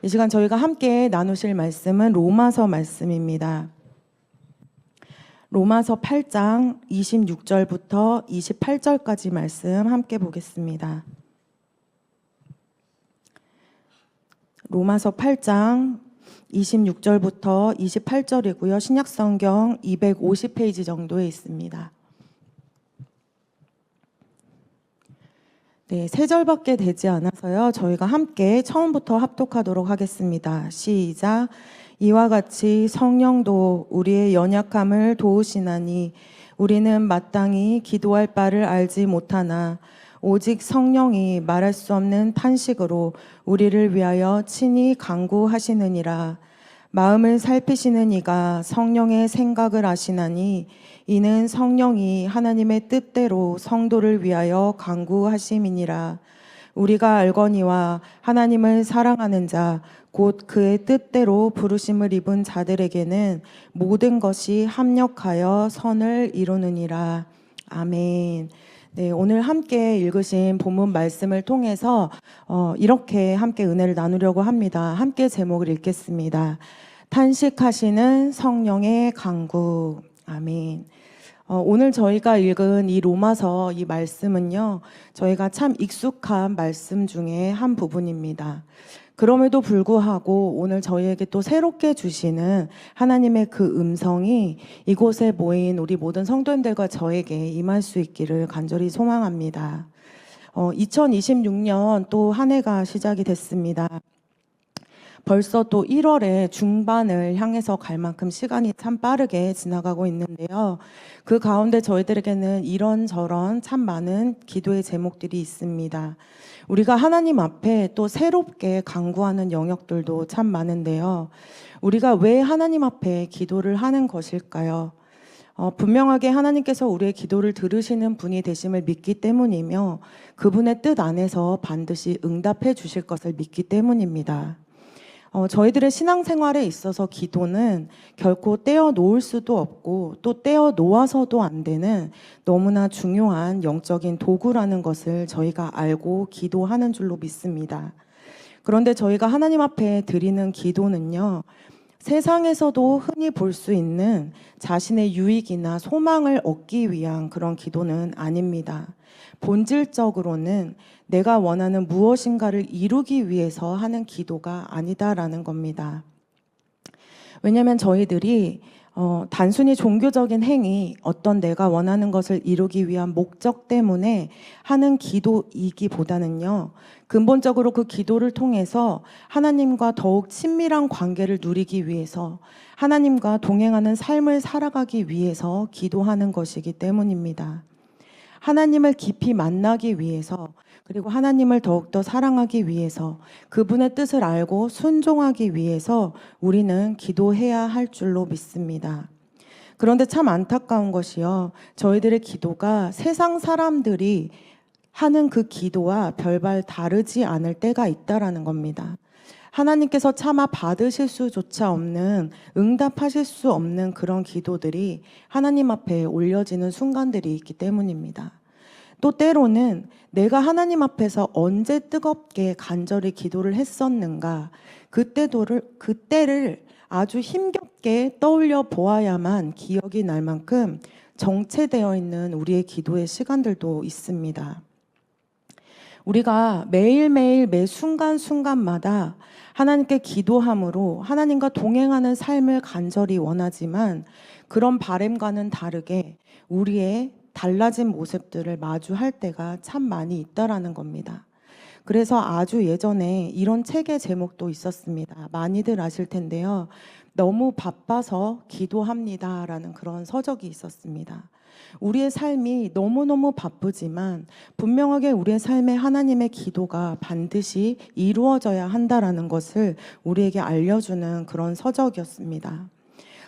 이 시간 저희가 함께 나누실 말씀은 로마서 말씀입니다. 로마서 8장 26절부터 28절까지 말씀 함께 보겠습니다. 로마서 8장 26절부터 28절이고요. 신약성경 250페이지 정도에 있습니다. 네, 세 절밖에 되지 않아서요. 저희가 함께 처음부터 합독하도록 하겠습니다. 시작. 이와 같이 성령도 우리의 연약함을 도우시나니 우리는 마땅히 기도할 바를 알지 못하나 오직 성령이 말할 수 없는 탄식으로 우리를 위하여 친히 간구하시느니라. 마음을 살피시는 이가 성령의 생각을 아시나니 이는 성령이 하나님의 뜻대로 성도를 위하여 간구하심이니라. 우리가 알거니와 하나님을 사랑하는 자 곧 그의 뜻대로 부르심을 입은 자들에게는 모든 것이 합력하여 선을 이루느니라. 아멘. 네, 오늘 함께 읽으신 본문 말씀을 통해서 이렇게 함께 은혜를 나누려고 합니다. 함께 제목을 읽겠습니다. 탄식하시는 성령의 간구. 아멘. 오늘 저희가 읽은 이 로마서 이 말씀은요, 저희가 참 익숙한 말씀 중에 한 부분입니다. 그럼에도 불구하고 오늘 저희에게 또 새롭게 주시는 하나님의 그 음성이 이곳에 모인 우리 모든 성도님들과 저에게 임할 수 있기를 간절히 소망합니다. 2026년 또 한 해가 시작이 됐습니다. 벌써 또 1월의 중반을 향해서 갈 만큼 시간이 참 빠르게 지나가고 있는데요. 그 가운데 저희들에게는 이런저런 참 많은 기도의 제목들이 있습니다. 우리가 하나님 앞에 또 새롭게 간구하는 영역들도 참 많은데요. 우리가 왜 하나님 앞에 기도를 하는 것일까요? 분명하게 하나님께서 우리의 기도를 들으시는 분이 되심을 믿기 때문이며 그분의 뜻 안에서 반드시 응답해 주실 것을 믿기 때문입니다. 저희들의 신앙생활에 있어서 기도는 결코 떼어 놓을 수도 없고 또 떼어 놓아서도 안 되는 너무나 중요한 영적인 도구라는 것을 저희가 알고 기도하는 줄로 믿습니다. 그런데 저희가 하나님 앞에 드리는 기도는요, 세상에서도 흔히 볼 수 있는 자신의 유익이나 소망을 얻기 위한 그런 기도는 아닙니다. 본질적으로는 내가 원하는 무엇인가를 이루기 위해서 하는 기도가 아니다라는 겁니다. 왜냐하면 저희들이 단순히 종교적인 행위, 어떤 내가 원하는 것을 이루기 위한 목적 때문에 하는 기도이기보다는요, 근본적으로 그 기도를 통해서 하나님과 더욱 친밀한 관계를 누리기 위해서 하나님과 동행하는 삶을 살아가기 위해서 기도하는 것이기 때문입니다. 하나님을 깊이 만나기 위해서, 그리고 하나님을 더욱더 사랑하기 위해서, 그분의 뜻을 알고 순종하기 위해서 우리는 기도해야 할 줄로 믿습니다. 그런데 참 안타까운 것이요, 저희들의 기도가 세상 사람들이 하는 그 기도와 별반 다르지 않을 때가 있다라는 겁니다. 하나님께서 차마 받으실 수조차 없는, 응답하실 수 없는 그런 기도들이 하나님 앞에 올려지는 순간들이 있기 때문입니다. 또 때로는 내가 하나님 앞에서 언제 뜨겁게 간절히 기도를 했었는가, 그때를 아주 힘겹게 떠올려 보아야만 기억이 날 만큼 정체되어 있는 우리의 기도의 시간들도 있습니다. 우리가 매일매일 매 순간순간마다 하나님께 기도함으로 하나님과 동행하는 삶을 간절히 원하지만 그런 바람과는 다르게 우리의 달라진 모습들을 마주할 때가 참 많이 있다라는 겁니다. 그래서 아주 예전에 이런 책의 제목도 있었습니다. 많이들 아실 텐데요. 너무 바빠서 기도합니다라는 그런 서적이 있었습니다. 우리의 삶이 너무너무 바쁘지만 분명하게 우리의 삶에 하나님의 기도가 반드시 이루어져야 한다라는 것을 우리에게 알려주는 그런 서적이었습니다.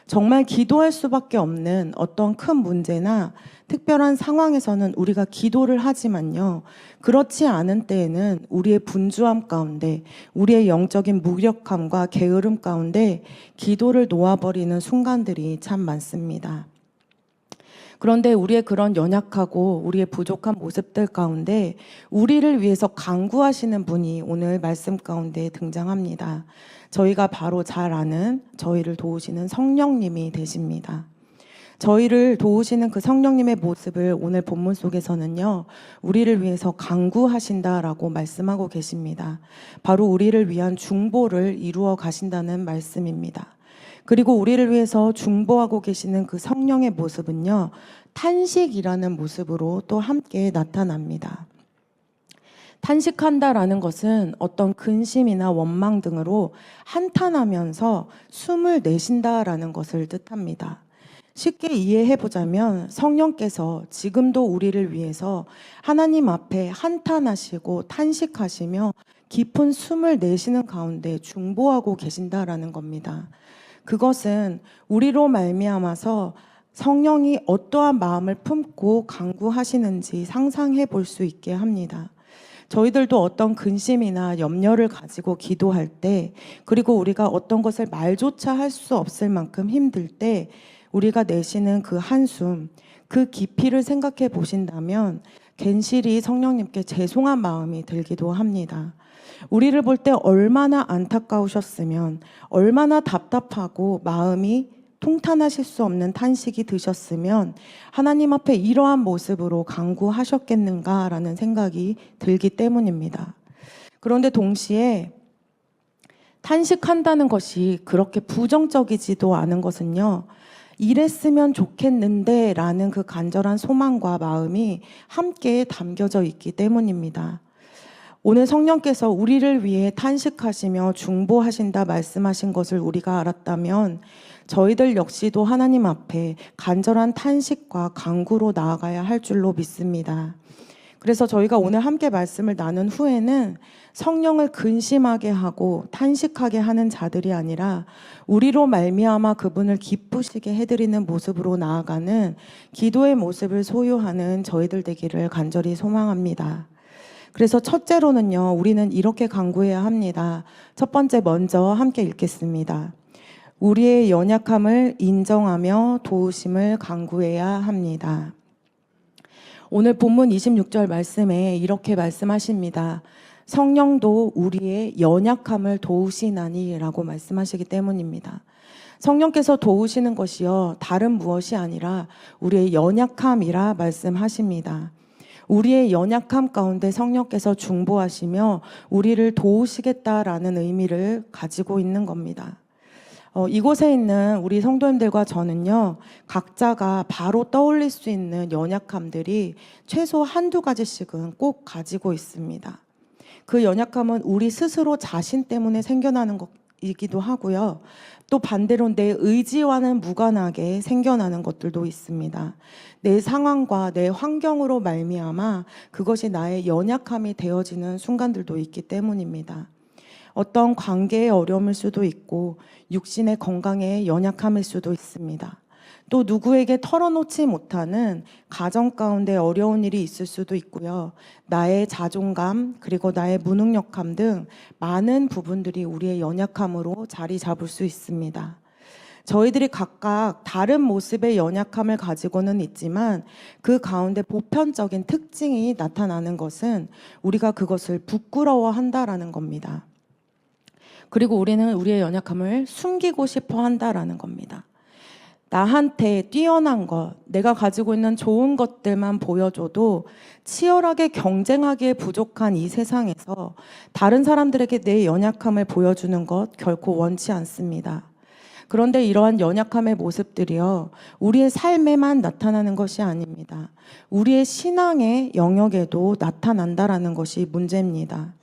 정말 기도할 수밖에 없는 어떤 큰 문제나 특별한 상황에서는 우리가 기도를 하지만요, 그렇지 않은 때에는 우리의 분주함 가운데, 우리의 영적인 무력함과 게으름 가운데 기도를 놓아버리는 순간들이 참 많습니다. 그런데 우리의 그런 연약하고 우리의 부족한 모습들 가운데 우리를 위해서 간구하시는 분이 오늘 말씀 가운데 등장합니다. 저희가 바로 잘 아는 저희를 도우시는 성령님이 되십니다. 저희를 도우시는 그 성령님의 모습을 오늘 본문 속에서는요, 우리를 위해서 간구하신다라고 말씀하고 계십니다. 바로 우리를 위한 중보를 이루어 가신다는 말씀입니다. 그리고 우리를 위해서 중보하고 계시는 그 성령의 모습은요, 탄식이라는 모습으로 또 함께 나타납니다. 탄식한다라는 것은 어떤 근심이나 원망 등으로 한탄하면서 숨을 내쉰다라는 것을 뜻합니다. 쉽게 이해해 보자면 성령께서 지금도 우리를 위해서 하나님 앞에 한탄하시고 탄식하시며 깊은 숨을 내쉬는 가운데 중보하고 계신다라는 겁니다. 그것은 우리로 말미암아서 성령이 어떠한 마음을 품고 간구하시는지 상상해 볼 수 있게 합니다. 저희들도 어떤 근심이나 염려를 가지고 기도할 때, 그리고 우리가 어떤 것을 말조차 할 수 없을 만큼 힘들 때 우리가 내쉬는 그 한숨, 그 깊이를 생각해 보신다면 괜시리 성령님께 죄송한 마음이 들기도 합니다. 우리를 볼 때 얼마나 안타까우셨으면, 얼마나 답답하고 마음이 통탄하실 수 없는 탄식이 드셨으면 하나님 앞에 이러한 모습으로 간구하셨겠는가라는 생각이 들기 때문입니다. 그런데 동시에 탄식한다는 것이 그렇게 부정적이지도 않은 것은요, 이랬으면 좋겠는데 라는 그 간절한 소망과 마음이 함께 담겨져 있기 때문입니다. 오늘 성령께서 우리를 위해 탄식하시며 중보하신다 말씀하신 것을 우리가 알았다면 저희들 역시도 하나님 앞에 간절한 탄식과 간구로 나아가야 할 줄로 믿습니다. 그래서 저희가 오늘 함께 말씀을 나눈 후에는 성령을 근심하게 하고 탄식하게 하는 자들이 아니라 우리로 말미암아 그분을 기쁘시게 해드리는 모습으로 나아가는 기도의 모습을 소유하는 저희들 되기를 간절히 소망합니다. 그래서 첫째로는요, 우리는 이렇게 간구해야 합니다. 첫 번째 먼저 함께 읽겠습니다. 우리의 연약함을 인정하며 도우심을 간구해야 합니다. 오늘 본문 26절 말씀에 이렇게 말씀하십니다. 성령도 우리의 연약함을 도우시나니 라고 말씀하시기 때문입니다. 성령께서 도우시는 것이요, 다른 무엇이 아니라 우리의 연약함이라 말씀하십니다. 우리의 연약함 가운데 성령께서 중보하시며 우리를 도우시겠다라는 의미를 가지고 있는 겁니다. 이곳에 있는 우리 성도님들과 저는요, 각자가 바로 떠올릴 수 있는 연약함들이 최소 한두 가지씩은 꼭 가지고 있습니다. 그 연약함은 우리 스스로 자신 때문에 생겨나는 것이기도 하고요. 또 반대로 내 의지와는 무관하게 생겨나는 것들도 있습니다. 내 상황과 내 환경으로 말미암아 그것이 나의 연약함이 되어지는 순간들도 있기 때문입니다. 어떤 관계의 어려움일 수도 있고 육신의 건강에 연약함일 수도 있습니다. 또 누구에게 털어놓지 못하는 가정 가운데 어려운 일이 있을 수도 있고요. 나의 자존감 그리고 나의 무능력함 등 많은 부분들이 우리의 연약함으로 자리 잡을 수 있습니다. 저희들이 각각 다른 모습의 연약함을 가지고는 있지만 그 가운데 보편적인 특징이 나타나는 것은 우리가 그것을 부끄러워한다라는 겁니다. 그리고 우리는 우리의 연약함을 숨기고 싶어 한다라는 겁니다. 나한테 뛰어난 것, 내가 가지고 있는 좋은 것들만 보여줘도 치열하게 경쟁하기에 부족한 이 세상에서 다른 사람들에게 내 연약함을 보여주는 것 결코 원치 않습니다. 그런데 이러한 연약함의 모습들이요, 우리의 삶에만 나타나는 것이 아닙니다. 우리의 신앙의 영역에도 나타난다라는 것이 문제입니다.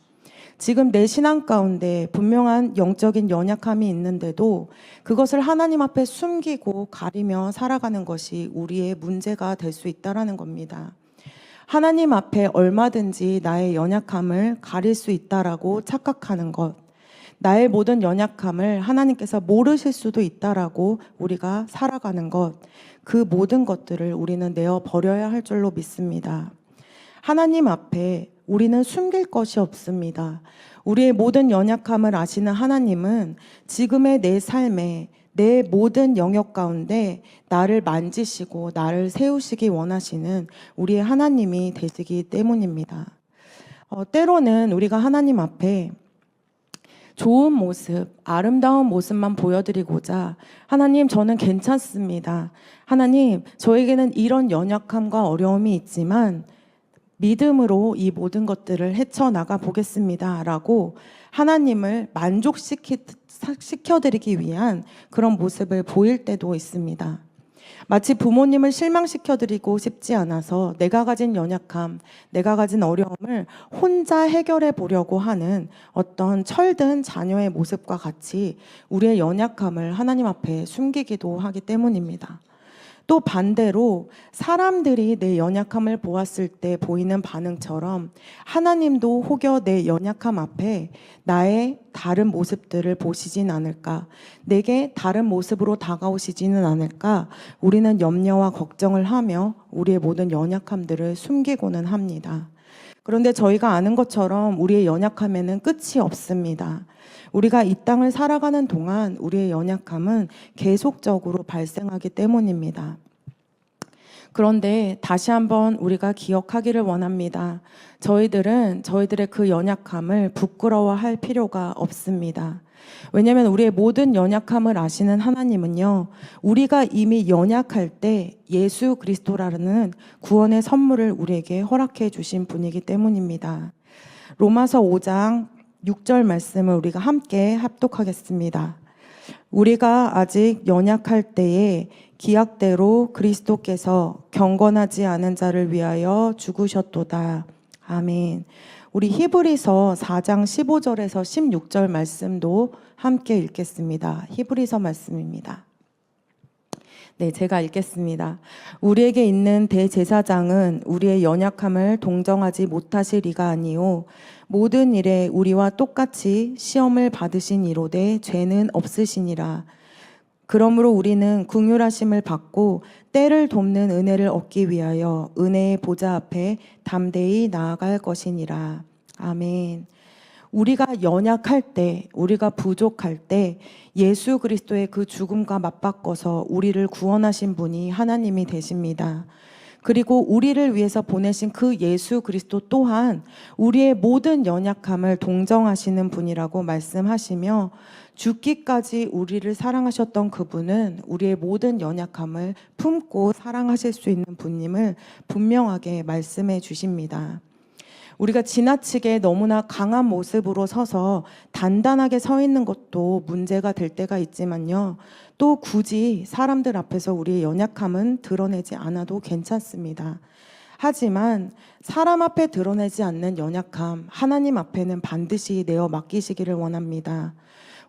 지금 내 신앙 가운데 분명한 영적인 연약함이 있는데도 그것을 하나님 앞에 숨기고 가리며 살아가는 것이 우리의 문제가 될 수 있다는 겁니다. 하나님 앞에 얼마든지 나의 연약함을 가릴 수 있다라고 착각하는 것, 나의 모든 연약함을 하나님께서 모르실 수도 있다라고 우리가 살아가는 것, 그 모든 것들을 우리는 내어 버려야 할 줄로 믿습니다. 하나님 앞에 우리는 숨길 것이 없습니다. 우리의 모든 연약함을 아시는 하나님은 지금의 내 삶에 내 모든 영역 가운데 나를 만지시고 나를 세우시기 원하시는 우리의 하나님이 되시기 때문입니다. 때로는 우리가 하나님 앞에 좋은 모습, 아름다운 모습만 보여드리고자 하나님 저는 괜찮습니다. 하나님 저에게는 이런 연약함과 어려움이 있지만 믿음으로 이 모든 것들을 헤쳐나가 보겠습니다 라고 하나님을 만족시켜드리기 위한 그런 모습을 보일 때도 있습니다. 마치 부모님을 실망시켜드리고 싶지 않아서 내가 가진 연약함, 내가 가진 어려움을 혼자 해결해 보려고 하는 어떤 철든 자녀의 모습과 같이 우리의 연약함을 하나님 앞에 숨기기도 하기 때문입니다. 또 반대로 사람들이 내 연약함을 보았을 때 보이는 반응처럼 하나님도 혹여 내 연약함 앞에 나의 다른 모습들을 보시진 않을까, 내게 다른 모습으로 다가오시지는 않을까 우리는 염려와 걱정을 하며 우리의 모든 연약함들을 숨기고는 합니다. 그런데 저희가 아는 것처럼 우리의 연약함에는 끝이 없습니다. 우리가 이 땅을 살아가는 동안 우리의 연약함은 계속적으로 발생하기 때문입니다. 그런데 다시 한번 우리가 기억하기를 원합니다. 저희들은 저희들의 그 연약함을 부끄러워할 필요가 없습니다. 왜냐하면 우리의 모든 연약함을 아시는 하나님은요, 우리가 이미 연약할 때 예수 그리스도라는 구원의 선물을 우리에게 허락해 주신 분이기 때문입니다. 로마서 5장 6절 말씀을 우리가 함께 합독하겠습니다. 우리가 아직 연약할 때에 기약대로 그리스도께서 경건하지 않은 자를 위하여 죽으셨도다. 아멘. 우리 히브리서 4장 15절에서 16절 말씀도 함께 읽겠습니다. 히브리서 말씀입니다. 네, 제가 읽겠습니다. 우리에게 있는 대제사장은 우리의 연약함을 동정하지 못하실 이가 아니요 모든 일에 우리와 똑같이 시험을 받으신 이로되 죄는 없으시니라. 그러므로 우리는 긍휼하심을 받고 때를 돕는 은혜를 얻기 위하여 은혜의 보좌 앞에 담대히 나아갈 것이니라. 아멘. 우리가 연약할 때, 우리가 부족할 때 예수 그리스도의 그 죽음과 맞바꿔서 우리를 구원하신 분이 하나님이 되십니다. 그리고 우리를 위해서 보내신 그 예수 그리스도 또한 우리의 모든 연약함을 동정하시는 분이라고 말씀하시며 죽기까지 우리를 사랑하셨던 그분은 우리의 모든 연약함을 품고 사랑하실 수 있는 분임을 분명하게 말씀해 주십니다. 우리가 지나치게 너무나 강한 모습으로 서서 단단하게 서 있는 것도 문제가 될 때가 있지만요. 또 굳이 사람들 앞에서 우리의 연약함은 드러내지 않아도 괜찮습니다. 하지만 사람 앞에 드러내지 않는 연약함, 하나님 앞에는 반드시 내어 맡기시기를 원합니다.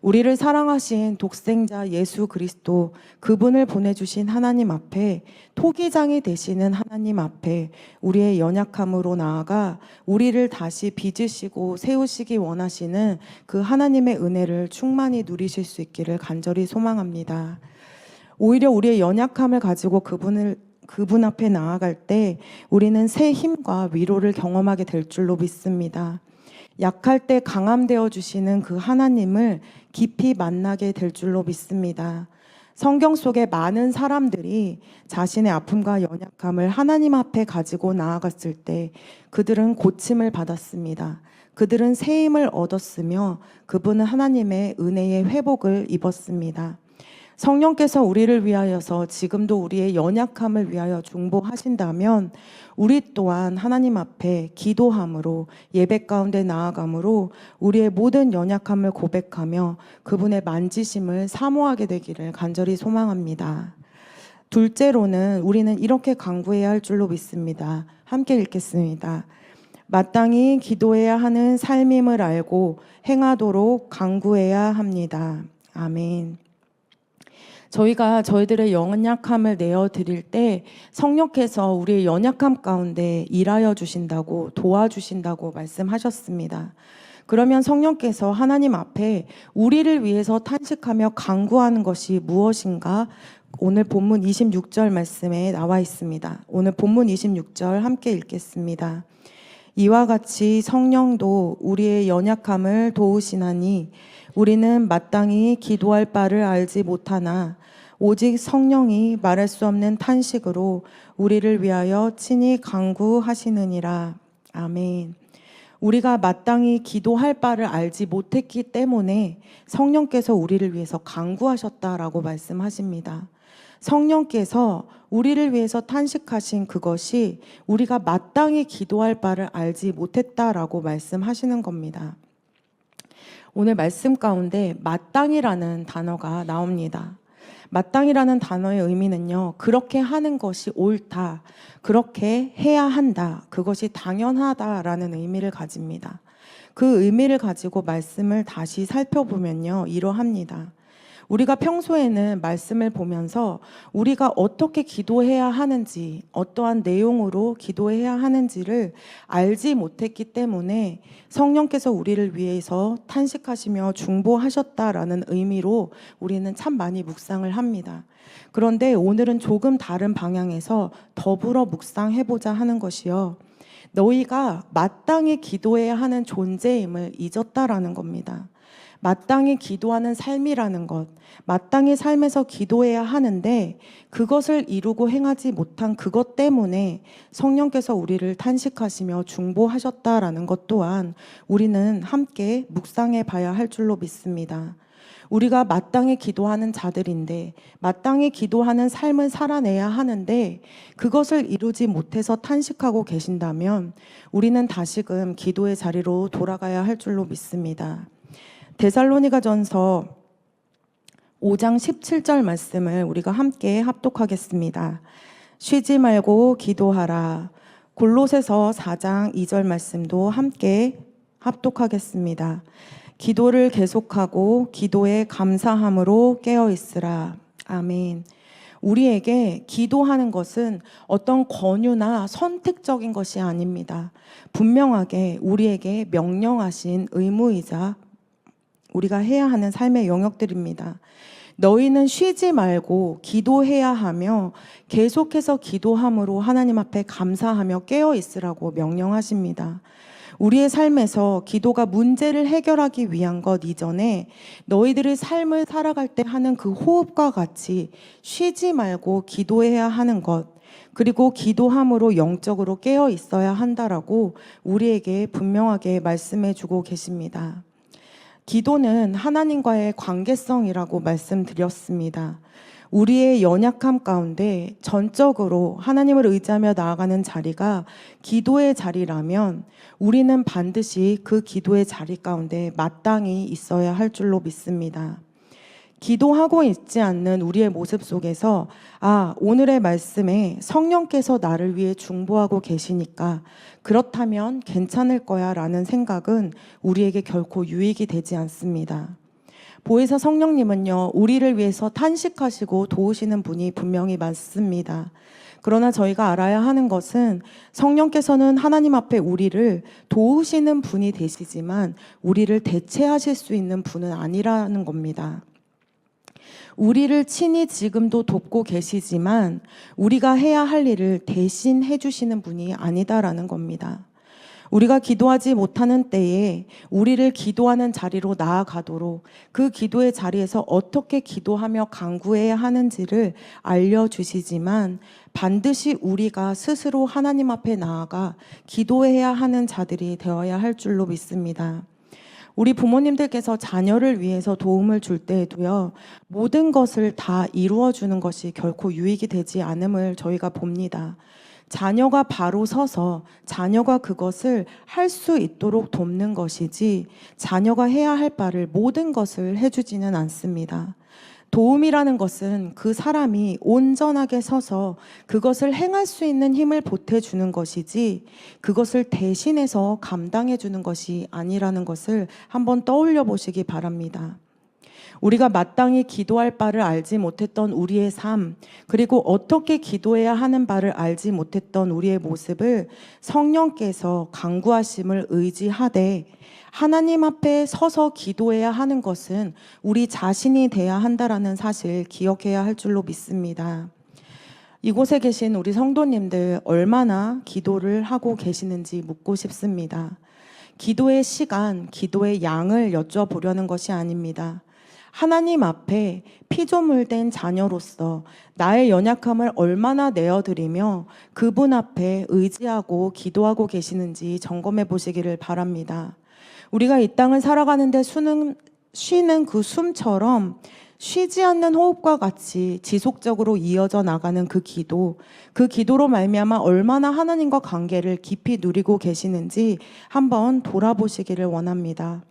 우리를 사랑하신 독생자 예수 그리스도, 그분을 보내주신 하나님 앞에, 토기장이 되시는 하나님 앞에 우리의 연약함으로 나아가 우리를 다시 빚으시고 세우시기 원하시는 그 하나님의 은혜를 충만히 누리실 수 있기를 간절히 소망합니다. 오히려 우리의 연약함을 가지고 그분 앞에 나아갈 때 우리는 새 힘과 위로를 경험하게 될 줄로 믿습니다. 약할 때 강함되어 주시는 그 하나님을 깊이 만나게 될 줄로 믿습니다. 성경 속에 많은 사람들이 자신의 아픔과 연약함을 하나님 앞에 가지고 나아갔을 때 그들은 고침을 받았습니다. 그들은 새 힘을 얻었으며 그분은 하나님의 은혜의 회복을 입었습니다. 성령께서 우리를 위하여서 지금도 우리의 연약함을 위하여 중보하신다면 우리 또한 하나님 앞에 기도함으로 예배 가운데 나아감으로 우리의 모든 연약함을 고백하며 그분의 만지심을 사모하게 되기를 간절히 소망합니다. 둘째로는 우리는 이렇게 간구해야 할 줄로 믿습니다. 함께 읽겠습니다. 마땅히 기도해야 하는 삶임을 알고 행하도록 간구해야 합니다. 아멘. 저희가 저희들의 연약함을 내어드릴 때 성령께서 우리의 연약함 가운데 일하여 주신다고, 도와주신다고 말씀하셨습니다. 그러면 성령께서 하나님 앞에 우리를 위해서 탄식하며 간구하는 것이 무엇인가? 오늘 본문 26절 말씀에 나와 있습니다. 오늘 본문 26절 함께 읽겠습니다. 이와 같이 성령도 우리의 연약함을 도우시나니 우리는 마땅히 기도할 바를 알지 못하나 오직 성령이 말할 수 없는 탄식으로 우리를 위하여 친히 간구하시느니라. 아멘. 우리가 마땅히 기도할 바를 알지 못했기 때문에 성령께서 우리를 위해서 간구하셨다라고 말씀하십니다. 성령께서 우리를 위해서 탄식하신 그것이 우리가 마땅히 기도할 바를 알지 못했다라고 말씀하시는 겁니다. 오늘 말씀 가운데 마땅이라는 단어가 나옵니다. 마땅이라는 단어의 의미는요, 그렇게 하는 것이 옳다, 그렇게 해야 한다, 그것이 당연하다라는 의미를 가집니다. 그 의미를 가지고 말씀을 다시 살펴보면요, 이러합니다. 우리가 평소에는 말씀을 보면서 우리가 어떻게 기도해야 하는지, 어떠한 내용으로 기도해야 하는지를 알지 못했기 때문에 성령께서 우리를 위해서 탄식하시며 중보하셨다라는 의미로 우리는 참 많이 묵상을 합니다. 그런데 오늘은 조금 다른 방향에서 더불어 묵상해보자 하는 것이요. 너희가 마땅히 기도해야 하는 존재임을 잊었다라는 겁니다. 마땅히 기도하는 삶이라는 것, 마땅히 삶에서 기도해야 하는데 그것을 이루고 행하지 못한 그것 때문에 성령께서 우리를 탄식하시며 중보하셨다라는 것 또한 우리는 함께 묵상해 봐야 할 줄로 믿습니다. 우리가 마땅히 기도하는 자들인데 마땅히 기도하는 삶을 살아내야 하는데 그것을 이루지 못해서 탄식하고 계신다면 우리는 다시금 기도의 자리로 돌아가야 할 줄로 믿습니다. 데살로니가전서 5장 17절 말씀을 우리가 함께 합독하겠습니다. 쉬지 말고 기도하라. 골로새서 4장 2절 말씀도 함께 합독하겠습니다. 기도를 계속하고 기도에 감사함으로 깨어 있으라. 아멘. 우리에게 기도하는 것은 어떤 권유나 선택적인 것이 아닙니다. 분명하게 우리에게 명령하신 의무이자 우리가 해야 하는 삶의 영역들입니다. 너희는 쉬지 말고 기도해야 하며 계속해서 기도함으로 하나님 앞에 감사하며 깨어 있으라고 명령하십니다. 우리의 삶에서 기도가 문제를 해결하기 위한 것 이전에 너희들의 삶을 살아갈 때 하는 그 호흡과 같이 쉬지 말고 기도해야 하는 것, 그리고 기도함으로 영적으로 깨어 있어야 한다라고 우리에게 분명하게 말씀해 주고 계십니다. 기도는 하나님과의 관계성이라고 말씀드렸습니다. 우리의 연약함 가운데 전적으로 하나님을 의지하며 나아가는 자리가 기도의 자리라면 우리는 반드시 그 기도의 자리 가운데 마땅히 있어야 할 줄로 믿습니다. 기도하고 있지 않는 우리의 모습 속에서 오늘의 말씀에 성령께서 나를 위해 중보하고 계시니까 그렇다면 괜찮을 거야 라는 생각은 우리에게 결코 유익이 되지 않습니다. 보혜사 성령님은요, 우리를 위해서 탄식하시고 도우시는 분이 분명히 맞습니다. 그러나 저희가 알아야 하는 것은 성령께서는 하나님 앞에 우리를 도우시는 분이 되시지만 우리를 대체하실 수 있는 분은 아니라는 겁니다. 우리를 친히 지금도 돕고 계시지만 우리가 해야 할 일을 대신 해주시는 분이 아니다라는 겁니다. 우리가 기도하지 못하는 때에 우리를 기도하는 자리로 나아가도록 그 기도의 자리에서 어떻게 기도하며 간구해야 하는지를 알려주시지만 반드시 우리가 스스로 하나님 앞에 나아가 기도해야 하는 자들이 되어야 할 줄로 믿습니다. 우리 부모님들께서 자녀를 위해서 도움을 줄 때에도요, 모든 것을 다 이루어주는 것이 결코 유익이 되지 않음을 저희가 봅니다. 자녀가 바로 서서 자녀가 그것을 할 수 있도록 돕는 것이지 자녀가 해야 할 바를 모든 것을 해주지는 않습니다. 도움이라는 것은 그 사람이 온전하게 서서 그것을 행할 수 있는 힘을 보태주는 것이지 그것을 대신해서 감당해주는 것이 아니라는 것을 한번 떠올려 보시기 바랍니다. 우리가 마땅히 기도할 바를 알지 못했던 우리의 삶, 그리고 어떻게 기도해야 하는 바를 알지 못했던 우리의 모습을 성령께서 간구하심을 의지하되 하나님 앞에 서서 기도해야 하는 것은 우리 자신이 돼야 한다라는 사실 기억해야 할 줄로 믿습니다. 이곳에 계신 우리 성도님들 얼마나 기도를 하고 계시는지 묻고 싶습니다. 기도의 시간, 기도의 양을 여쭤보려는 것이 아닙니다. 하나님 앞에 피조물 된 자녀로서 나의 연약함을 얼마나 내어드리며 그분 앞에 의지하고 기도하고 계시는지 점검해 보시기를 바랍니다. 우리가 이 땅을 살아가는데 쉬는 그 숨처럼 쉬지 않는 호흡과 같이 지속적으로 이어져 나가는 그 기도로 말미암아 얼마나 하나님과 관계를 깊이 누리고 계시는지 한번 돌아보시기를 원합니다.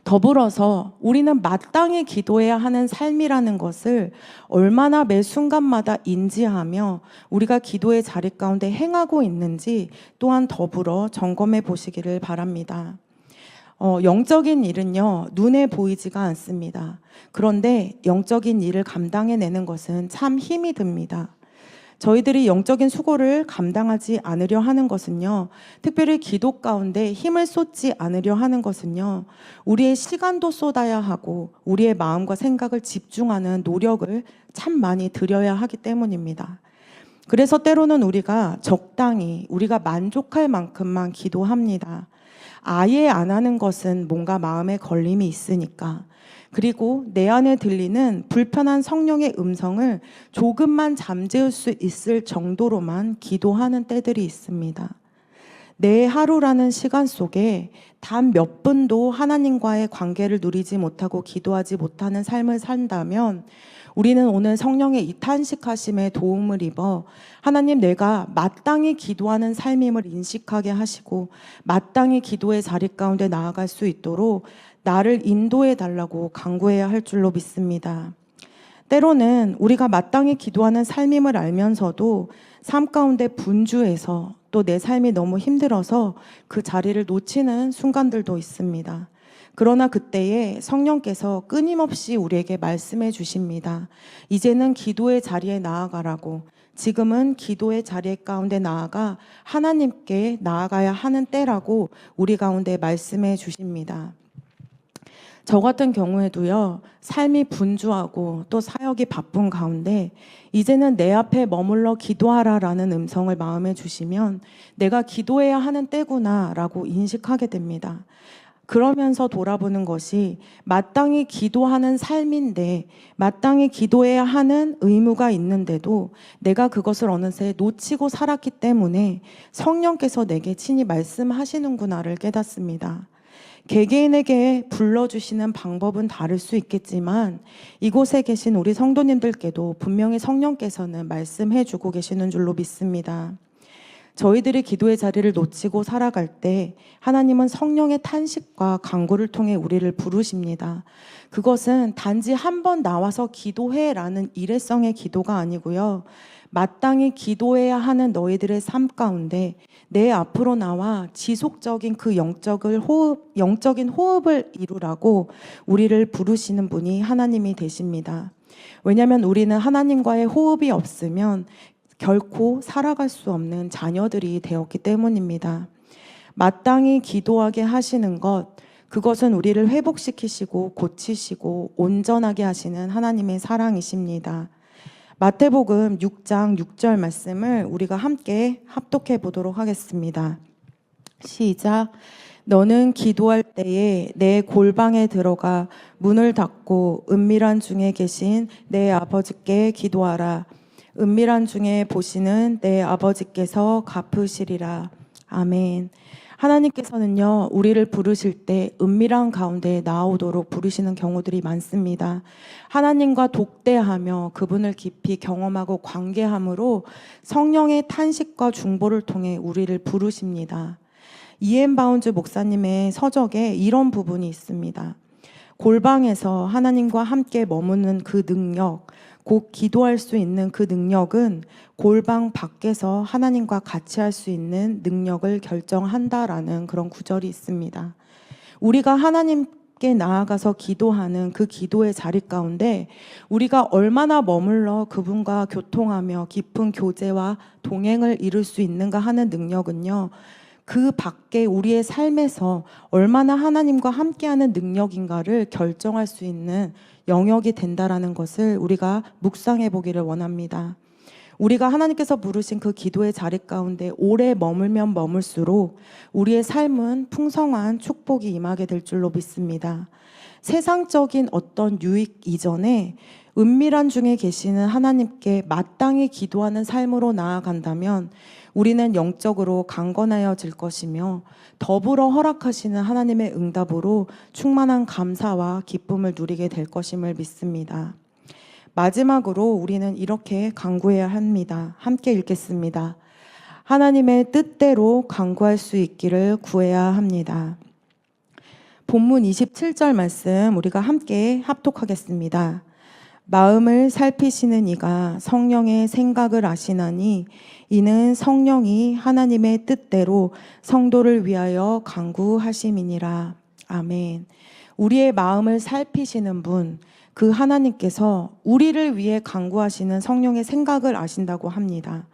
더불어서 우리는 마땅히 기도해야 하는 삶이라는 것을 얼마나 매 순간마다 인지하며 우리가 기도의 자리 가운데 행하고 있는지 또한 더불어 점검해 보시기를 바랍니다. 영적인 일은요, 눈에 보이지가 않습니다. 그런데 영적인 일을 감당해내는 것은 참 힘이 듭니다. 저희들이 영적인 수고를 감당하지 않으려 하는 것은요, 특별히 기도 가운데 힘을 쏟지 않으려 하는 것은요, 우리의 시간도 쏟아야 하고 우리의 마음과 생각을 집중하는 노력을 참 많이 들여야 하기 때문입니다. 그래서 때로는 우리가 적당히 우리가 만족할 만큼만 기도합니다. 아예 안 하는 것은 뭔가 마음에 걸림이 있으니까. 그리고 내 안에 들리는 불편한 성령의 음성을 조금만 잠재울 수 있을 정도로만 기도하는 때들이 있습니다. 내 하루라는 시간 속에 단 몇 분도 하나님과의 관계를 누리지 못하고 기도하지 못하는 삶을 산다면 우리는 오늘 성령의 이 탄식하심에 도움을 입어 하나님, 내가 마땅히 기도하는 삶임을 인식하게 하시고 마땅히 기도의 자리 가운데 나아갈 수 있도록 나를 인도해 달라고 간구해야 할 줄로 믿습니다. 때로는 우리가 마땅히 기도하는 삶임을 알면서도 삶 가운데 분주해서 또 내 삶이 너무 힘들어서 그 자리를 놓치는 순간들도 있습니다. 그러나 그때에 성령께서 끊임없이 우리에게 말씀해 주십니다. 이제는 기도의 자리에 나아가라고. 지금은 기도의 자리 가운데 나아가 하나님께 나아가야 하는 때라고 우리 가운데 말씀해 주십니다. 저 같은 경우에도요, 삶이 분주하고 또 사역이 바쁜 가운데 이제는 내 앞에 머물러 기도하라라는 음성을 마음에 주시면 내가 기도해야 하는 때구나 라고 인식하게 됩니다. 그러면서 돌아보는 것이 마땅히 기도하는 삶인데 마땅히 기도해야 하는 의무가 있는데도 내가 그것을 어느새 놓치고 살았기 때문에 성령께서 내게 친히 말씀하시는구나를 깨닫습니다. 개개인에게 불러주시는 방법은 다를 수 있겠지만 이곳에 계신 우리 성도님들께도 분명히 성령께서는 말씀해주고 계시는 줄로 믿습니다. 저희들이 기도의 자리를 놓치고 살아갈 때 하나님은 성령의 탄식과 간구를 통해 우리를 부르십니다. 그것은 단지 한 번 나와서 기도해라는 일회성의 기도가 아니고요. 마땅히 기도해야 하는 너희들의 삶 가운데 내 앞으로 나와 지속적인 그 영적인 호흡을 이루라고 우리를 부르시는 분이 하나님이 되십니다. 왜냐하면 우리는 하나님과의 호흡이 없으면 결코 살아갈 수 없는 자녀들이 되었기 때문입니다. 마땅히 기도하게 하시는 것, 그것은 우리를 회복시키시고 고치시고 온전하게 하시는 하나님의 사랑이십니다. 마태복음 6장 6절 말씀을 우리가 함께 합독해 보도록 하겠습니다. 시작. 너는 기도할 때에 내 골방에 들어가 문을 닫고 은밀한 중에 계신 내 아버지께 기도하라. 은밀한 중에 보시는 내 아버지께서 갚으시리라. 아멘. 하나님께서는요, 우리를 부르실 때 은밀한 가운데 나오도록 부르시는 경우들이 많습니다. 하나님과 독대하며 그분을 깊이 경험하고 관계함으로 성령의 탄식과 중보를 통해 우리를 부르십니다. 이엠 바운즈 목사님의 서적에 이런 부분이 있습니다. 골방에서 하나님과 함께 머무는 그 능력, 곧 기도할 수 있는 그 능력은 골방 밖에서 하나님과 같이 할 수 있는 능력을 결정한다라는 그런 구절이 있습니다. 우리가 하나님께 나아가서 기도하는 그 기도의 자리 가운데 우리가 얼마나 머물러 그분과 교통하며 깊은 교제와 동행을 이룰 수 있는가 하는 능력은요, 그 밖에 우리의 삶에서 얼마나 하나님과 함께하는 능력인가를 결정할 수 있는 영역이 된다라는 것을 우리가 묵상해 보기를 원합니다. 우리가 하나님께서 부르신 그 기도의 자리 가운데 오래 머물면 머물수록 우리의 삶은 풍성한 축복이 임하게 될 줄로 믿습니다. 세상적인 어떤 유익 이전에 은밀한 중에 계시는 하나님께 마땅히 기도하는 삶으로 나아간다면 우리는 영적으로 강건하여질 것이며 더불어 허락하시는 하나님의 응답으로 충만한 감사와 기쁨을 누리게 될 것임을 믿습니다. 마지막으로 우리는 이렇게 간구해야 합니다. 함께 읽겠습니다. 하나님의 뜻대로 간구할 수 있기를 구해야 합니다. 본문 27절 말씀 우리가 함께 합독하겠습니다. 마음을 살피시는 이가 성령의 생각을 아시나니 이는 성령이 하나님의 뜻대로 성도를 위하여 간구하심이니라. 아멘. 우리의 마음을 살피시는 분, 그 하나님께서 우리를 위해 간구하시는 성령의 생각을 아신다고 합니다.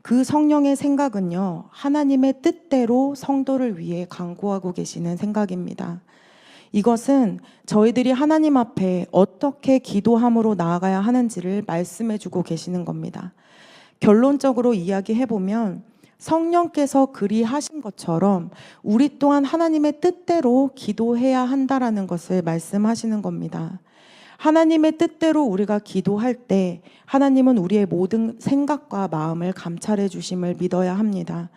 그 성령의 생각은요, 하나님의 뜻대로 성도를 위해 간구하고 계시는 생각입니다. 이것은 저희들이 하나님 앞에 어떻게 기도함으로 나아가야 하는지를 말씀해 주고 계시는 겁니다. 결론적으로 이야기해보면 성령께서 그리 하신 것처럼 우리 또한 하나님의 뜻대로 기도해야 한다라는 것을 말씀하시는 겁니다. 하나님의 뜻대로 우리가 기도할 때 하나님은 우리의 모든 생각과 마음을 감찰해 주심을 믿어야 합니다.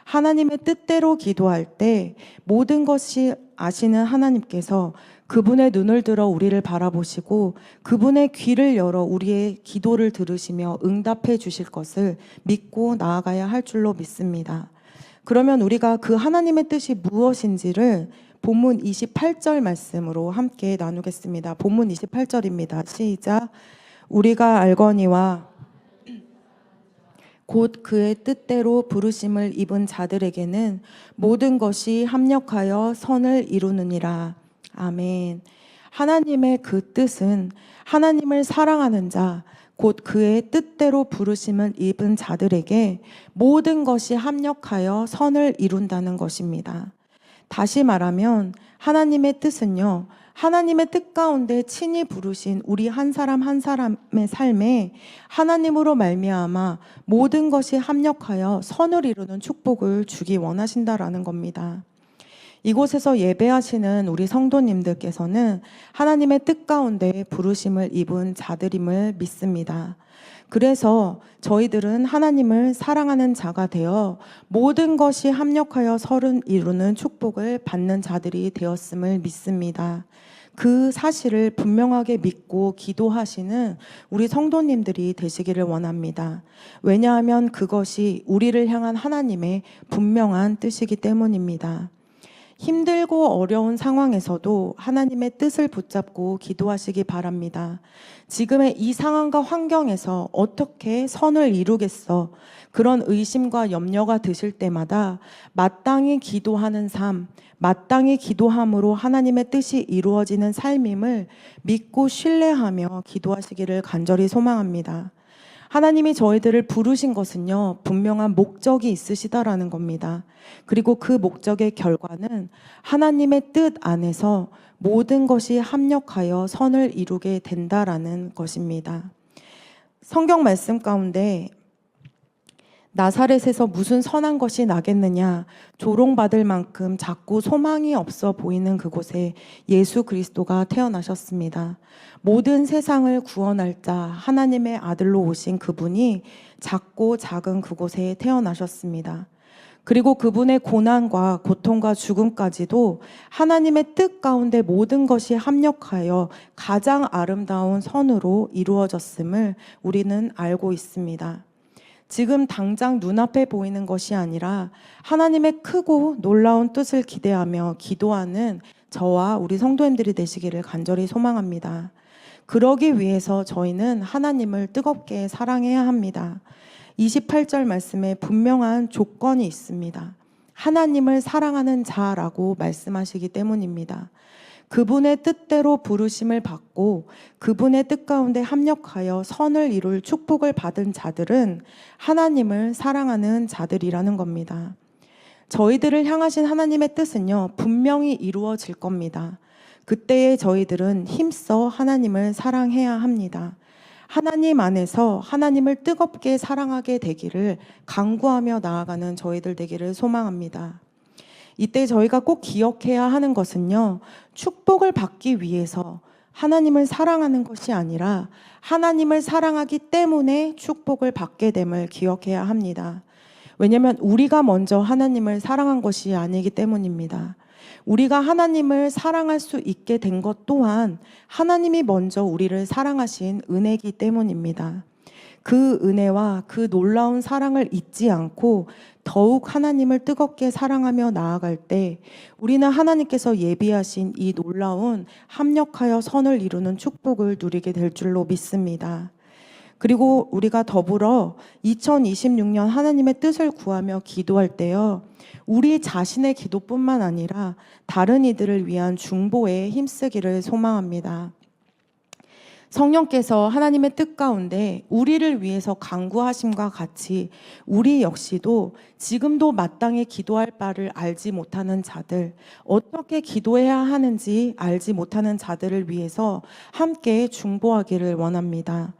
하나님의 뜻대로 기도할 때 모든 것이 아시는 하나님께서 그분의 눈을 들어 우리를 바라보시고 그분의 귀를 열어 우리의 기도를 들으시며 응답해 주실 것을 믿고 나아가야 할 줄로 믿습니다. 그러면 우리가 그 하나님의 뜻이 무엇인지를 본문 28절 말씀으로 함께 나누겠습니다. 본문 28절입니다. 시작. 우리가 알거니와 곧 그의 뜻대로 부르심을 입은 자들에게는 모든 것이 합력하여 선을 이루느니라. 아멘. 하나님의 그 뜻은 하나님을 사랑하는 자, 곧 그의 뜻대로 부르심을 입은 자들에게 모든 것이 합력하여 선을 이룬다는 것입니다. 다시 말하면 하나님의 뜻은요, 하나님의 뜻 가운데 친히 부르신 우리 한 사람 한 사람의 삶에 하나님으로 말미암아 모든 것이 합력하여 선을 이루는 축복을 주기 원하신다라는 겁니다. 이곳에서 예배하시는 우리 성도님들께서는 하나님의 뜻 가운데 부르심을 입은 자들임을 믿습니다. 그래서 저희들은 하나님을 사랑하는 자가 되어 모든 것이 합력하여 선을 이루는 축복을 받는 자들이 되었음을 믿습니다. 그 사실을 분명하게 믿고 기도하시는 우리 성도님들이 되시기를 원합니다. 왜냐하면 그것이 우리를 향한 하나님의 분명한 뜻이기 때문입니다. 힘들고 어려운 상황에서도 하나님의 뜻을 붙잡고 기도하시기 바랍니다. 지금의 이 상황과 환경에서 어떻게 선을 이루겠어? 그런 의심과 염려가 드실 때마다 마땅히 기도하는 삶, 마땅히 기도함으로 하나님의 뜻이 이루어지는 삶임을 믿고 신뢰하며 기도하시기를 간절히 소망합니다. 하나님이 저희들을 부르신 것은요, 분명한 목적이 있으시다라는 겁니다. 그리고 그 목적의 결과는 하나님의 뜻 안에서 모든 것이 합력하여 선을 이루게 된다라는 것입니다. 성경 말씀 가운데 나사렛에서 무슨 선한 것이 나겠느냐, 조롱받을 만큼 작고 소망이 없어 보이는 그곳에 예수 그리스도가 태어나셨습니다. 모든 세상을 구원할 자 하나님의 아들로 오신 그분이 작고 작은 그곳에 태어나셨습니다. 그리고 그분의 고난과 고통과 죽음까지도 하나님의 뜻 가운데 모든 것이 합력하여 가장 아름다운 선으로 이루어졌음을 우리는 알고 있습니다. 지금 당장 눈앞에 보이는 것이 아니라 하나님의 크고 놀라운 뜻을 기대하며 기도하는 저와 우리 성도님들이 되시기를 간절히 소망합니다. 그러기 위해서 저희는 하나님을 뜨겁게 사랑해야 합니다. 28절 말씀에 분명한 조건이 있습니다. 하나님을 사랑하는 자라고 말씀하시기 때문입니다. 그분의 뜻대로 부르심을 받고 그분의 뜻 가운데 합력하여 선을 이룰 축복을 받은 자들은 하나님을 사랑하는 자들이라는 겁니다. 저희들을 향하신 하나님의 뜻은요, 분명히 이루어질 겁니다. 그때에 저희들은 힘써 하나님을 사랑해야 합니다. 하나님 안에서 하나님을 뜨겁게 사랑하게 되기를 간구하며 나아가는 저희들 되기를 소망합니다. 이때 저희가 꼭 기억해야 하는 것은요, 축복을 받기 위해서 하나님을 사랑하는 것이 아니라 하나님을 사랑하기 때문에 축복을 받게 됨을 기억해야 합니다. 왜냐하면 우리가 먼저 하나님을 사랑한 것이 아니기 때문입니다. 우리가 하나님을 사랑할 수 있게 된 것 또한 하나님이 먼저 우리를 사랑하신 은혜이기 때문입니다. 그 은혜와 그 놀라운 사랑을 잊지 않고 더욱 하나님을 뜨겁게 사랑하며 나아갈 때 우리는 하나님께서 예비하신 이 놀라운 합력하여 선을 이루는 축복을 누리게 될 줄로 믿습니다. 그리고 우리가 더불어 2026년 하나님의 뜻을 구하며 기도할 때요, 우리 자신의 기도뿐만 아니라 다른 이들을 위한 중보에 힘쓰기를 소망합니다. 성령께서 하나님의 뜻 가운데 우리를 위해서 간구하심과 같이 우리 역시도 지금도 마땅히 기도할 바를 알지 못하는 자들, 어떻게 기도해야 하는지 알지 못하는 자들을 위해서 함께 중보하기를 원합니다.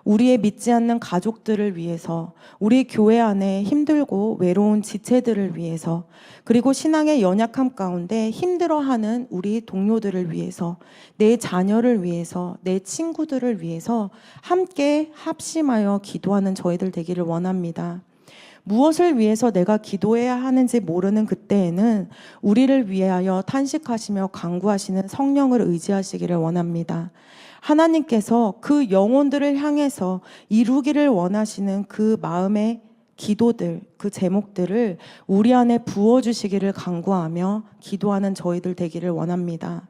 우리의 믿지 않는 가족들을 위해서, 우리 교회 안에 힘들고 외로운 지체들을 위해서, 그리고 신앙의 연약함 가운데 힘들어하는 우리 동료들을 위해서, 내 자녀를 위해서, 내 친구들을 위해서 함께 합심하여 기도하는 저희들 되기를 원합니다. 무엇을 위해서 내가 기도해야 하는지 모르는 그때에는 우리를 위하여 탄식하시며 간구하시는 성령을 의지하시기를 원합니다. 하나님께서 그 영혼들을 향해서 이루기를 원하시는 그 마음의 기도들, 그 제목들을 우리 안에 부어주시기를 간구하며 기도하는 저희들 되기를 원합니다.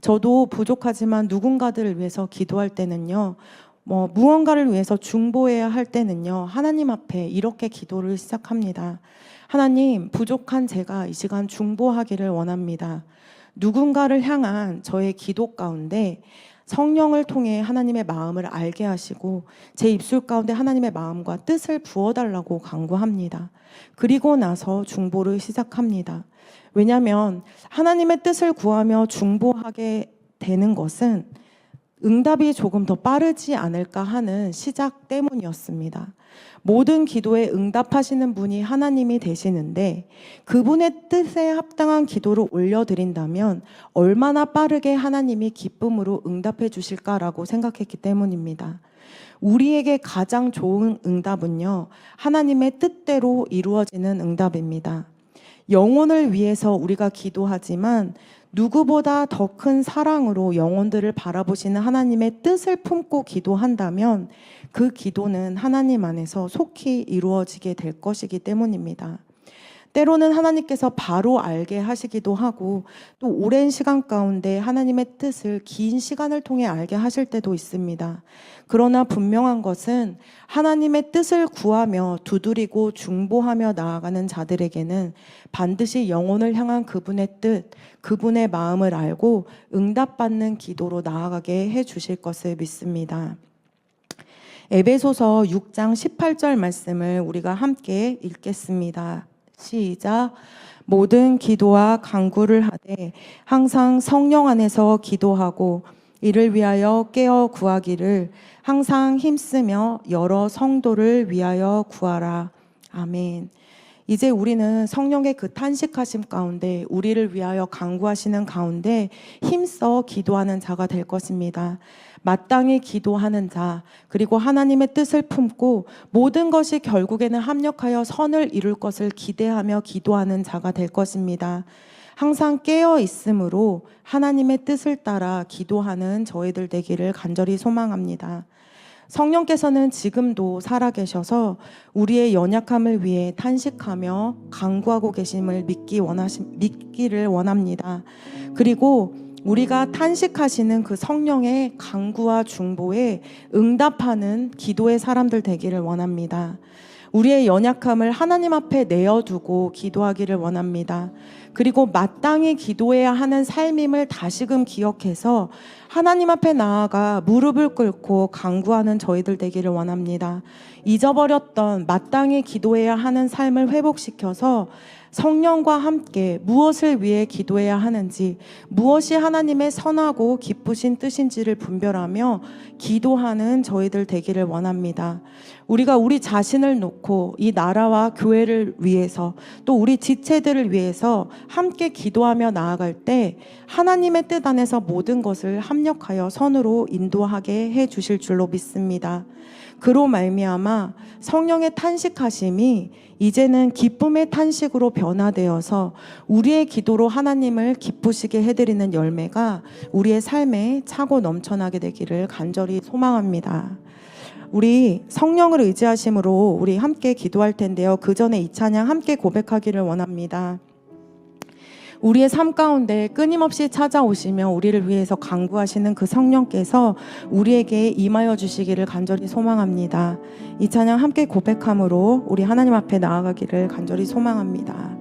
저도 부족하지만 누군가들을 위해서 기도할 때는요, 무언가를 위해서 중보해야 할 때는요, 하나님 앞에 이렇게 기도를 시작합니다. 하나님, 부족한 제가 이 시간 중보하기를 원합니다. 누군가를 향한 저의 기도 가운데 성령을 통해 하나님의 마음을 알게 하시고 제 입술 가운데 하나님의 마음과 뜻을 부어달라고 간구합니다. 그리고 나서 중보를 시작합니다. 왜냐하면 하나님의 뜻을 구하며 중보하게 되는 것은 응답이 조금 더 빠르지 않을까 하는 시작 때문이었습니다. 모든 기도에 응답하시는 분이 하나님이 되시는데 그분의 뜻에 합당한 기도를 올려드린다면 얼마나 빠르게 하나님이 기쁨으로 응답해 주실까라고 생각했기 때문입니다. 우리에게 가장 좋은 응답은요, 하나님의 뜻대로 이루어지는 응답입니다. 영혼을 위해서 우리가 기도하지만 누구보다 더 큰 사랑으로 영혼들을 바라보시는 하나님의 뜻을 품고 기도한다면 그 기도는 하나님 안에서 속히 이루어지게 될 것이기 때문입니다. 때로는 하나님께서 바로 알게 하시기도 하고 또 오랜 시간 가운데 하나님의 뜻을 긴 시간을 통해 알게 하실 때도 있습니다. 그러나 분명한 것은 하나님의 뜻을 구하며 두드리고 중보하며 나아가는 자들에게는 반드시 영혼을 향한 그분의 뜻, 그분의 마음을 알고 응답받는 기도로 나아가게 해주실 것을 믿습니다. 에베소서 6장 18절 말씀을 우리가 함께 읽겠습니다. 시작. 모든 기도와 간구를 하되 항상 성령 안에서 기도하고 이를 위하여 깨어 구하기를 항상 힘쓰며 여러 성도를 위하여 구하라. 아멘. 이제 우리는 성령의 그 탄식하심 가운데 우리를 위하여 간구하시는 가운데 힘써 기도하는 자가 될 것입니다. 마땅히 기도하는 자, 그리고 하나님의 뜻을 품고 모든 것이 결국에는 합력하여 선을 이룰 것을 기대하며 기도하는 자가 될 것입니다. 항상 깨어 있으므로 하나님의 뜻을 따라 기도하는 저희들 되기를 간절히 소망합니다. 성령께서는 지금도 살아계셔서 우리의 연약함을 위해 탄식하며 간구하고 계심을 믿기를 원합니다. 그리고 우리가 탄식하시는 그 성령의 간구와 중보에 응답하는 기도의 사람들 되기를 원합니다. 우리의 연약함을 하나님 앞에 내어두고 기도하기를 원합니다. 그리고 마땅히 기도해야 하는 삶임을 다시금 기억해서 하나님 앞에 나아가 무릎을 꿇고 간구하는 저희들 되기를 원합니다. 잊어버렸던 마땅히 기도해야 하는 삶을 회복시켜서 성령과 함께 무엇을 위해 기도해야 하는지, 무엇이 하나님의 선하고 기쁘신 뜻인지를 분별하며 기도하는 저희들 되기를 원합니다. 우리가 우리 자신을 놓고 이 나라와 교회를 위해서 또 우리 지체들을 위해서 함께 기도하며 나아갈 때 하나님의 뜻 안에서 모든 것을 합력하여 선으로 인도하게 해 주실 줄로 믿습니다. 그로 말미암아 성령의 탄식하심이 이제는 기쁨의 탄식으로 변화되어서 우리의 기도로 하나님을 기쁘시게 해드리는 열매가 우리의 삶에 차고 넘쳐나게 되기를 간절히 소망합니다. 우리 성령을 의지하심으로 우리 함께 기도할 텐데요. 그 전에 이 찬양 함께 고백하기를 원합니다. 우리의 삶 가운데 끊임없이 찾아오시며 우리를 위해서 간구하시는 그 성령께서 우리에게 임하여 주시기를 간절히 소망합니다. 이 찬양 함께 고백함으로 우리 하나님 앞에 나아가기를 간절히 소망합니다.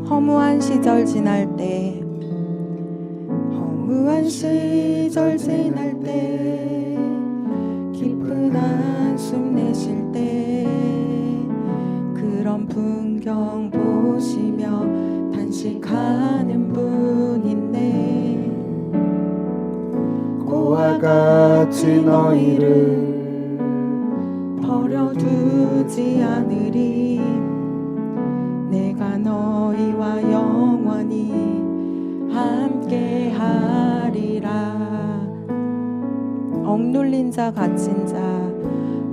허무한 시절 지날 때, 허무한 시절 지날 때, 깊은 한숨 내쉴 때, 그런 풍경 보시며 탄식하는 분 있네. 고와 같이 너희를 버려두지 않으리. 내가 너희와 영원히 함께 하리라. 억눌린 자 갇힌 자,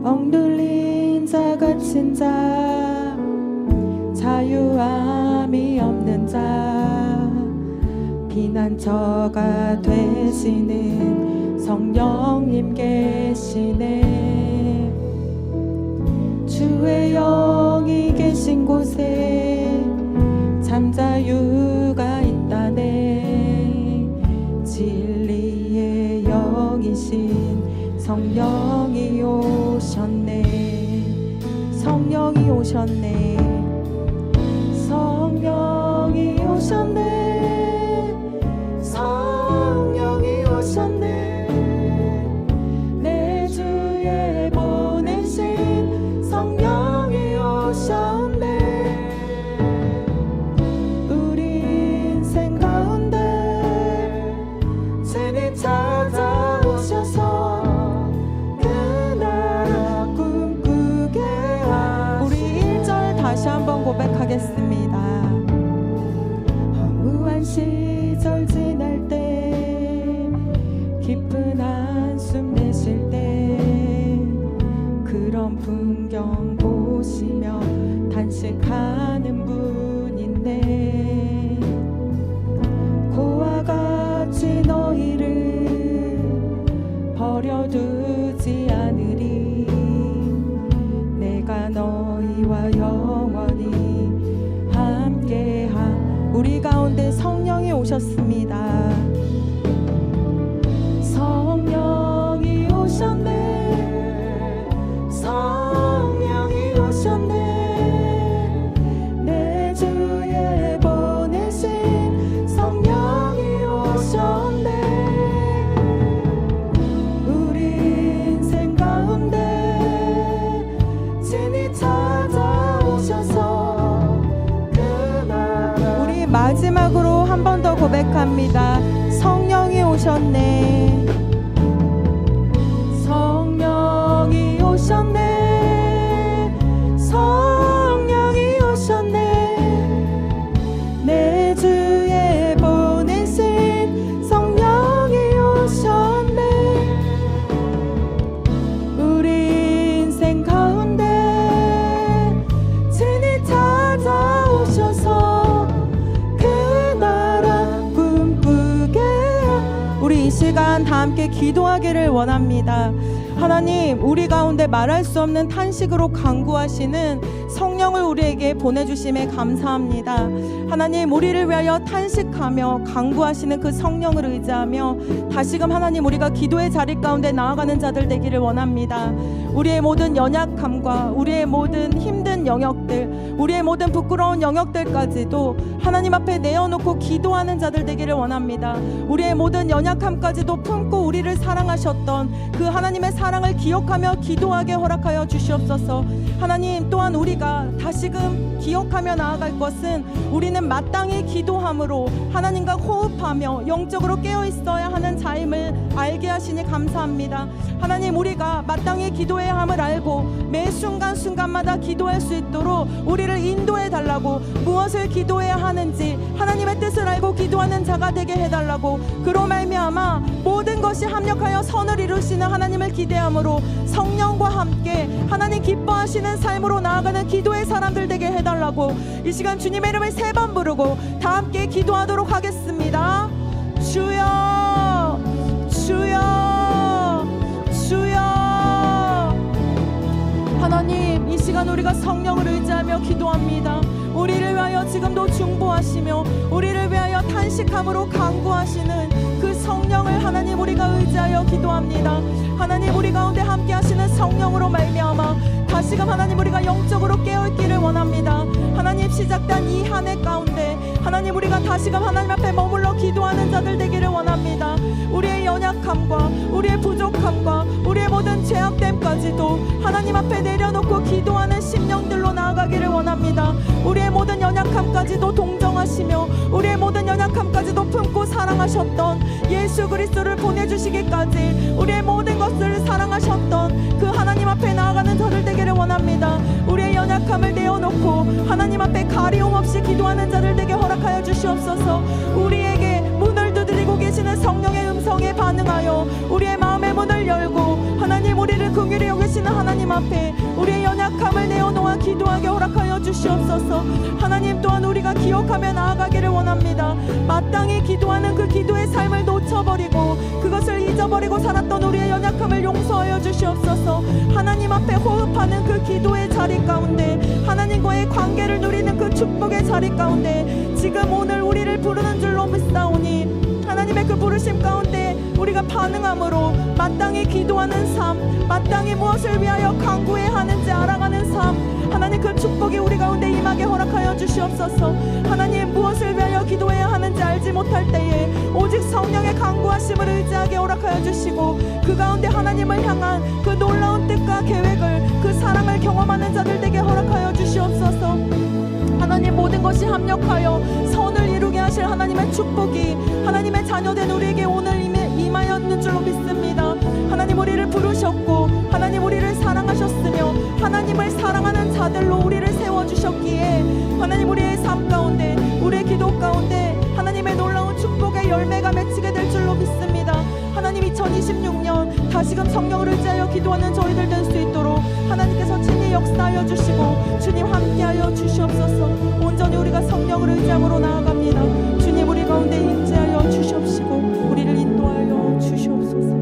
억눌린 자 갇힌 자, 자유함이 없는 자, 피난처가 되시는 성령님 계시네. 주의 영이 계신 곳에 잠자유가 있다네. 진리의 영이신 성령이 오셨네. 성령이 오셨네. 성령이 오셨네. 성령이 오셨네. 내 주에 보내신 성령이 오셨네. 우리 인생 가운데 진히 찾아오셔서 그 나라 꿈꾸게 하시네. 우리 1절 다시 한번 고백하겠습니다. 허무한 시절 지날 때, 깊은 한숨 내쉴 때, 그런 풍경 보시며 탄식하는 분 있네. 고와 같이 너희를 버려두지 않으리. 내가 너희와 영원히 함께하. 우리 가운데 성령이 오셨습니다. 성령이 오셨네. 성령이 오셨네. 내 주에 보내신 성령이 오셨네. 우리 인생 가운데 진히 찾아오셔서 그 나라. 우리 마지막으로 한 번 더 고백합니다. 성령이 오셨네. 성령이 오셨네. 성령이 오셨네. 내 주에 보내신 성령이 오셨네. 우리 인생 가운데 진히 찾아오셔서 그 나라 꿈꾸게. 우리 이 시간 다 함께 기도하기를 원합니다. 하나님, 우리 가운데 말할 수 없는 탄식으로 간구하시는 성령을 우리에게 보내주심에 감사합니다. 하나님, 우리를 위하여 탄식하며 강구하시는 그 성령을 의지하며 다시금 하나님, 우리가 기도의 자리 가운데 나아가는 자들 되기를 원합니다. 우리의 모든 연약함과 우리의 모든 힘든 영역들, 우리의 모든 부끄러운 영역들까지도 하나님 앞에 내어놓고 기도하는 자들 되기를 원합니다. 우리의 모든 연약함까지도 품고 우리를 사랑하셨던 그 하나님의 사랑을 기억하며 기도하게 허락하여 주시옵소서. 하나님, 또한 우리가 다시금 기억하며 나아갈 것은 우리는 마땅히 기도함으로 하나님과 호흡하며 영적으로 깨어있어야 하는 자임을 알게 하시니 감사합니다. 하나님, 우리가 마땅히 기도해야 함을 알고 매 순간순간마다 기도할 수 있도록 우리를 인도해 달라고, 무엇을 기도해야 하는지 하나님의 뜻을 알고 기도하는 자가 되게 해달라고, 그로 말미암아 모든 것이 합력하여 선을 이루시는 하나님을 기대함으로 성령과 함께 하나님 기뻐하시는 삶으로 나아가는 기도의 사람들 되게 해달라고, 이 시간 주님의 이름을 3번 부르고 다 함께 기도하도록 하겠습니다. 주여, 주여, 주여. 하나님, 이 시간 우리가 성령을 의지하며 기도합니다. 우리를 위하여 지금도 중보하시며 우리를 위하여 탄식함으로 간구하시는 그 성령을 하나님, 우리가 의지하여 기도합니다. 하나님, 우리 가운데 함께 하시는 성령으로 말미암아 다시금 하나님, 우리가 영적으로 깨어있기를 원합니다. 하나님, 시작된 이 한 해 가운데 하나님, 우리가 다시금 하나님 앞에 머물러 기도하는 자들 되기를 원합니다. 우리의 연약함과 우리의 부족함과 우리의 모든 죄악됨까지도 하나님 앞에 내려놓고 기도하는 심령들로 나아가기를 원합니다. 우리의 모든 연약함까지도 동정하시며 우리의 모든 연약함까지도 품고 사랑하셨던 예수 그리스도를 보내주시기까지 우리의 모든 것을 사랑하셨던 그 하나님 앞에 나아가는 저들 되기를 원합니다. 우리의 연약함을 내어놓고 하나님 앞에 가리움 없이 기도하는 자들 되게 허락하여 주시옵소서. 우리에게 문을 두드리고 계시는 성령의 음성에 반응하여 우리의 마음의 문을 열고 하나님, 우리를 긍휼히 여기시는 하나님 앞에 우리의 연약함을 내어놓아 기도하게 허락하여 주시옵소서. 하나님, 또한 우리가 기억하며 나아가기를 원합니다. 마땅히 기도하는 그 기도의 삶을 놓쳐버리고 그것을 잊어버리고 살았던 우리의 연약함을 용서하여 주시옵소서. 하나님 앞에 호흡하는 그 기도의 자리 가운데, 하나님과의 관계를 누리는 그 축복의 자리 가운데 지금 오늘 우리를 부르는 줄로 믿사오니 하나님의 그 부르심 가운데 우리가 반응함으로 마땅히 기도하는 삶, 마땅히 무엇을 위하여 간구해야 하는지 알아가는 삶, 하나님 그 축복이 우리 가운데 임하게 허락하여 주시옵소서. 하나님, 무엇을 위하여 기도해야 하는지 알지 못할 때에 오직 성령의 간구하심을 의지하게 허락하여 주시고 그 가운데 하나님을 향한 그 놀라운 뜻과 계획을, 그 사랑을 경험하는 자들 되게 허락하여 주시옵소서. 하나님, 모든 것이 합력하여 선을 이루게 하실 하나님의 축복이 하나님의 자녀된 우리에게 오늘 임하였는 줄로 믿습니다. 하나님, 우리를 부르셨고 하나님, 우리를 사랑하셨으며 하나님을 사랑하는 자들로 우리를 세워주셨기에 하나님, 우리의 삶 가운데, 우리의 기도 가운데 하나님의 놀라운 축복의 열매가 맺히게 될 줄로 믿습니다. 하나님, 2026년 다시금 성령을 의지하여 기도하는 저희들 될 수 있도록 하나님께서 친히 역사하여 주시고 주님 함께하여 주시옵소서. 온전히 우리가 성령을 의지함으로 나아갑니다. 주님, 우리 가운데 임재하여 주시옵시고 우리를 인도하여 주시옵소서.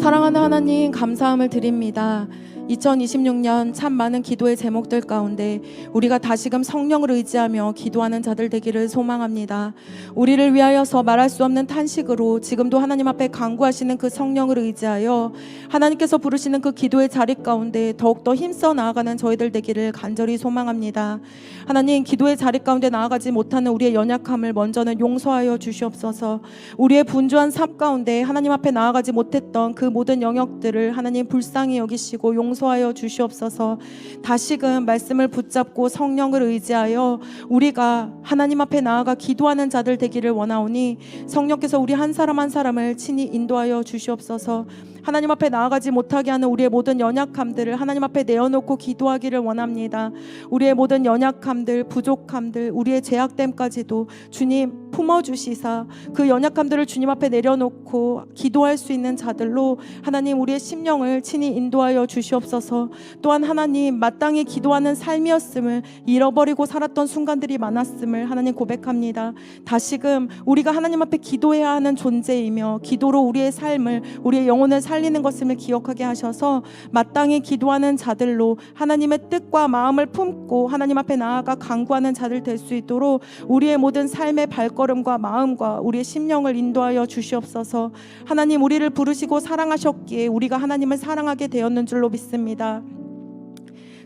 사랑하는 하나님, 감사함을 드립니다. 2026년 참 많은 기도의 제목들 가운데 우리가 다시금 성령을 의지하며 기도하는 자들 되기를 소망합니다. 우리를 위하여서 말할 수 없는 탄식으로 지금도 하나님 앞에 간구하시는 그 성령을 의지하여 하나님께서 부르시는 그 기도의 자리 가운데 더욱더 힘써 나아가는 저희들 되기를 간절히 소망합니다. 하나님, 기도의 자리 가운데 나아가지 못하는 우리의 연약함을 먼저는 용서하여 주시옵소서. 우리의 분주한 삶 가운데 하나님 앞에 나아가지 못했던 그 모든 영역들을 하나님 불쌍히 여기시고 용서하여 주시옵소서. 다시금 말씀을 붙잡고 성령을 의지하여 우리가 하나님 앞에 나아가 기도하는 자들 되기를 원하오니 성령께서 우리 한 사람 한 사람을 친히 인도하여 주시옵소서. 하나님 앞에 나아가지 못하게 하는 우리의 모든 연약함들을 하나님 앞에 내어놓고 기도하기를 원합니다. 우리의 모든 연약함들, 부족함들, 우리의 죄악됨까지도 주님 품어주시사 그 연약함들을 주님 앞에 내려놓고 기도할 수 있는 자들로 하나님, 우리의 심령을 친히 인도하여 주시옵소서. 또한 하나님, 마땅히 기도하는 삶이었음을 잃어버리고 살았던 순간들이 많았음을 하나님 고백합니다. 다시금 우리가 하나님 앞에 기도해야 하는 존재이며 기도로 우리의 삶을, 우리의 영혼을 살리는 것을 기억하게 하셔서 마땅히 기도하는 자들로 하나님의 뜻과 마음을 품고 하나님 앞에 나아가 간구하는 자들 될 수 있도록 우리의 모든 삶의 발걸음과 마음과 우리의 심령을 인도하여 주시옵소서. 하나님, 우리를 부르시고 사랑하셨기에 우리가 하나님을 사랑하게 되었는 줄로 믿습니다.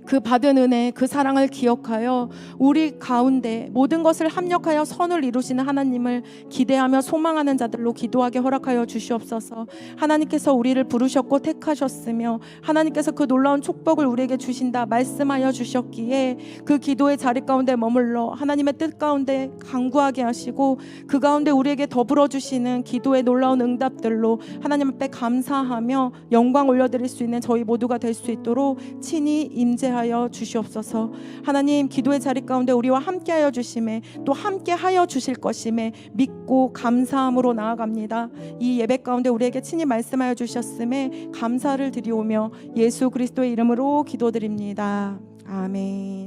그 받은 은혜, 그 사랑을 기억하여 우리 가운데 모든 것을 합력하여 선을 이루시는 하나님을 기대하며 소망하는 자들로 기도하게 허락하여 주시옵소서. 하나님께서 우리를 부르셨고 택하셨으며 하나님께서 그 놀라운 축복을 우리에게 주신다 말씀하여 주셨기에 그 기도의 자리 가운데 머물러 하나님의 뜻 가운데 간구하게 하시고 그 가운데 우리에게 더불어 주시는 기도의 놀라운 응답들로 하나님 앞에 감사하며 영광 올려드릴 수 있는 저희 모두가 될 수 있도록 친히 임재하여 주시옵소서. 하나님, 기도의 자리 가운데 우리와 함께하여 주심에 또 함께하여 주실 것임에 믿고 감사함으로 나아갑니다. 이 예배 가운데 우리에게 친히 말씀하여 주셨음에 감사를 드리오며 예수 그리스도의 이름으로 기도드립니다. 아멘.